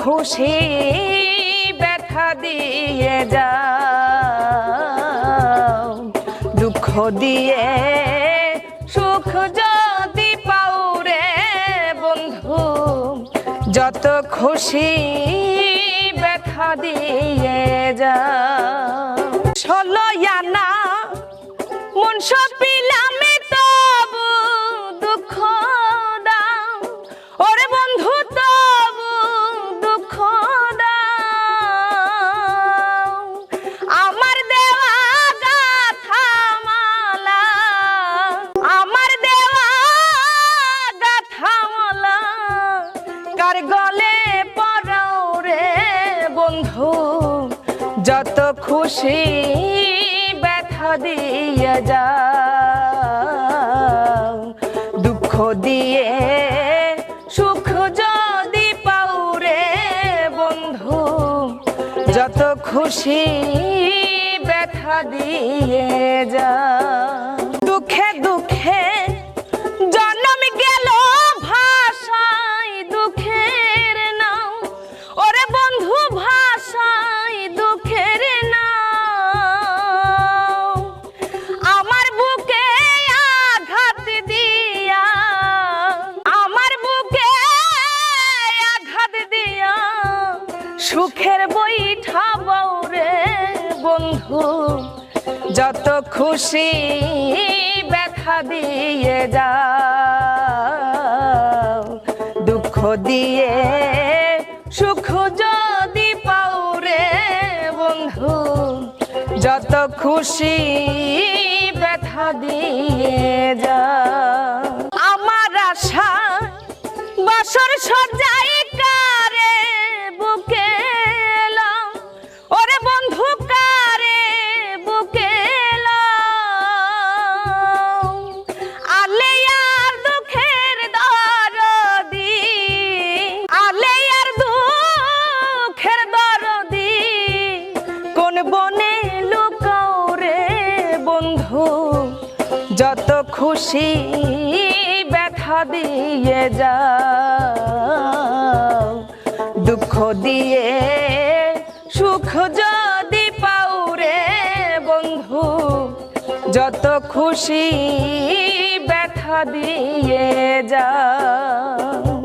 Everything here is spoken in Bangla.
খুশি ব্যথা দিয়ে যাও, দুঃখ দিয়ে সুখ যদি পাও রে বন্ধু, যত খুশি ব্যথা দিয়ে যাও। 16 আনা মন সপিলাম তবু দুঃখ দাও, ওরে বন্ধু তবু দুঃখ দাও। আমার দেওয়া গাথা মালা, আমার দেওয়া গাথা মালা কার গলে পরাও রে বন্ধু, যত খুশি ব্যথা দিয়ে যাও, দুঃখ দিয়ে সুখ যদি পাও রে বন্ধু, যত খুশি ব্যথা দিয়ে যাও। দুঃখে দুঃখে জন্ম গেল ভাষায় দুঃখের নাও, ওরে বন্ধু ভাষায় দুঃখের নাও। আমার বুকে আঘাত দিয়া, আমার বুকে আঘাত দিয়া সুখের বৈঠা বউ রে বন্ধু, যত খুশি ব্যথা দিয়ে যাও, দুঃখ দিয়ে সুখ যদি পাও রে বন্ধু, যত খুশি ব্যথা দিয়ে যাও। আমার আশা বাসর সজ্জায় কারে বুকে এলাম, ওরে বন্ধু কারে বুকে এলাম। আলে আর দুঃখের দরদি, আলে আর দুঃখের দরদি, কোন বনে লুকাও রে বন্ধু, যত খুশি ব্যথা দিয়ে যাও, দুঃখ দিয়ে সুখ যদি পাও রে বন্ধু, যত খুশি ব্যথা দিয়ে যাও।